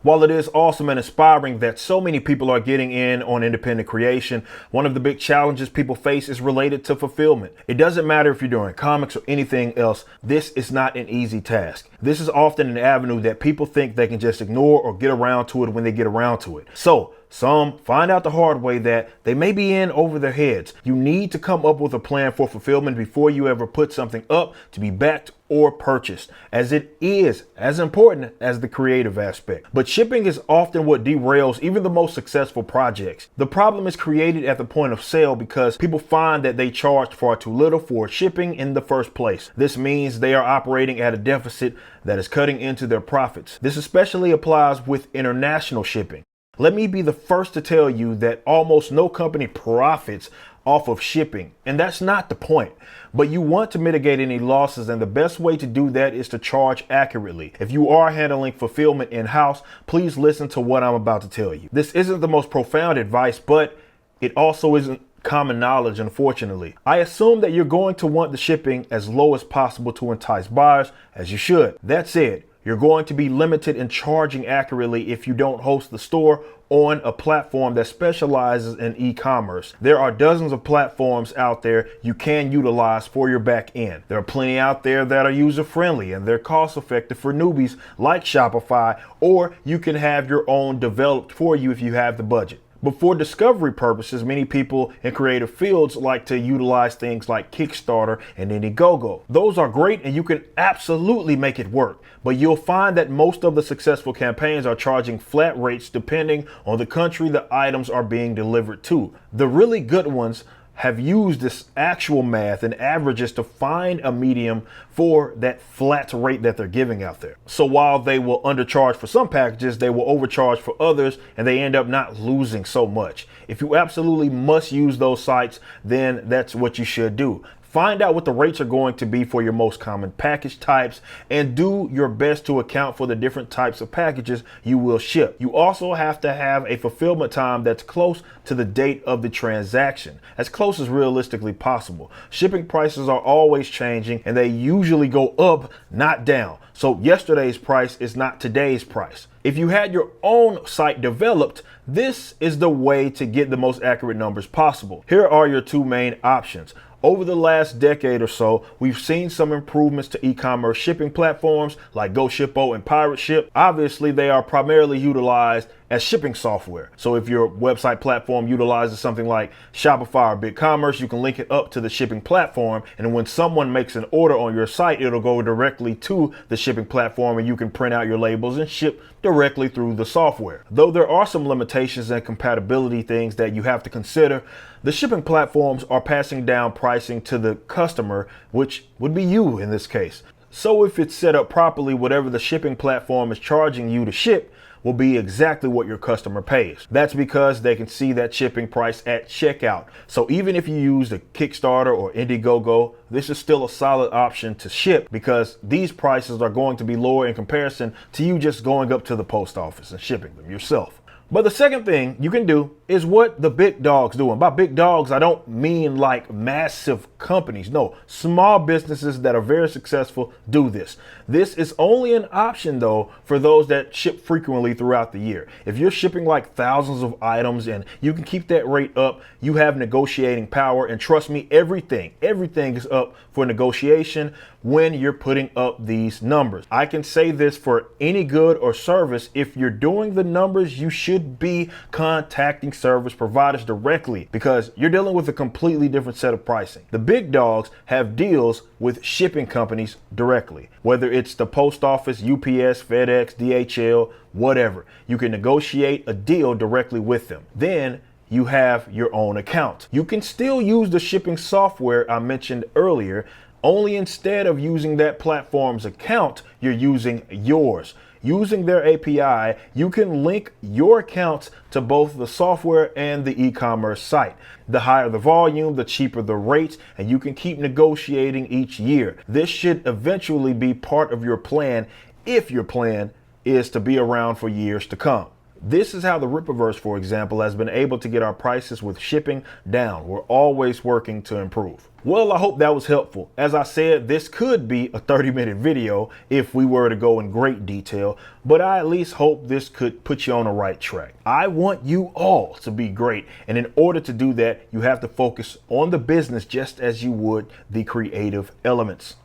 While it is awesome and inspiring that so many people are getting in on independent creation, one of the big challenges people face is related to fulfillment. It doesn't matter if you're doing comics or anything else, this is not an easy task. This is often an avenue that people think they can just ignore or get around to it when they get around to it. So, some find out the hard way that they may be in over their heads. You need to come up with a plan for fulfillment before you ever put something up to be backed or purchased, as it is as important as the creative aspect. But shipping is often what derails even the most successful projects. The problem is created at the point of sale because people find that they charged far too little for shipping in the first place. This means they are operating at a deficit that is cutting into their profits. This especially applies with international shipping. Let me be the first to tell you that almost no company profits off of shipping, and that's not the point. But you want to mitigate any losses, and the best way to do that is to charge accurately. If you are handling fulfillment in-house, please listen to what I'm about to tell you. This isn't the most profound advice, but it also isn't common knowledge, unfortunately. I assume that you're going to want the shipping as low as possible to entice buyers, as you should. That said, you're going to be limited in charging accurately if you don't host the store on a platform that specializes in e-commerce. There are dozens of platforms out there you can utilize for your back end. There are plenty out there that are user-friendly and they're cost-effective for newbies like Shopify, or you can have your own developed for you if you have the budget. But for discovery purposes, many people in creative fields like to utilize things like Kickstarter and Indiegogo. Those are great and you can absolutely make it work, but you'll find that most of the successful campaigns are charging flat rates depending on the country the items are being delivered to. The really good ones have used this actual math and averages to find a medium for that flat rate that they're giving out there. So while they will undercharge for some packages, they will overcharge for others, and they end up not losing so much. If you absolutely must use those sites, then that's what you should do. Find out what the rates are going to be for your most common package types and do your best to account for the different types of packages you will ship. You also have to have a fulfillment time that's close to the date of the transaction, as close as realistically possible. Shipping prices are always changing and they usually go up, not down. So yesterday's price is not today's price. If you had your own site developed, this is the way to get the most accurate numbers possible. Here are your two main options. Over the last decade or so, we've seen some improvements to e-commerce shipping platforms like GoShippo and Pirate Ship. Obviously, they are primarily utilized as shipping software. So if your website platform utilizes something like Shopify or BigCommerce, you can link it up to the shipping platform. And when someone makes an order on your site, it'll go directly to the shipping platform and you can print out your labels and ship directly through the software. Though there are some limitations and compatibility things that you have to consider, the shipping platforms are passing down pricing to the customer, which would be you in this case. So if it's set up properly, whatever the shipping platform is charging you to ship will be exactly what your customer pays. That's because they can see that shipping price at checkout. So even if you use the Kickstarter or Indiegogo, this is still a solid option to ship because these prices are going to be lower in comparison to you just going up to the post office and shipping them yourself. But the second thing you can do is what the big dogs do. And by big dogs, I don't mean like massive companies. No, small businesses that are very successful do this. This is only an option, though, for those that ship frequently throughout the year. If you're shipping like thousands of items and you can keep that rate up, you have negotiating power. And trust me, everything is up for negotiation when you're putting up these numbers. I can say this for any good or service. If you're doing the numbers, you should be contacting service providers directly because you're dealing with a completely different set of pricing. The big dogs have deals with shipping companies directly, whether it's the post office, UPS, FedEx, DHL, whatever. You can negotiate a deal directly with them. Then you have your own account. You can still use the shipping software I mentioned earlier, only instead of using that platform's account, you're using yours. Using their API, you can link your accounts to both the software and the e-commerce site. The higher the volume, the cheaper the rates, and you can keep negotiating each year. This should eventually be part of your plan if your plan is to be around for years to come. This is how the Rippaverse, for example, has been able to get our prices with shipping down. We're always working to improve. Well, I hope that was helpful. As I said, this could be a 30-minute video if we were to go in great detail, but I at least hope this could put you on the right track. I want you all to be great, and in order to do that, you have to focus on the business just as you would the creative elements.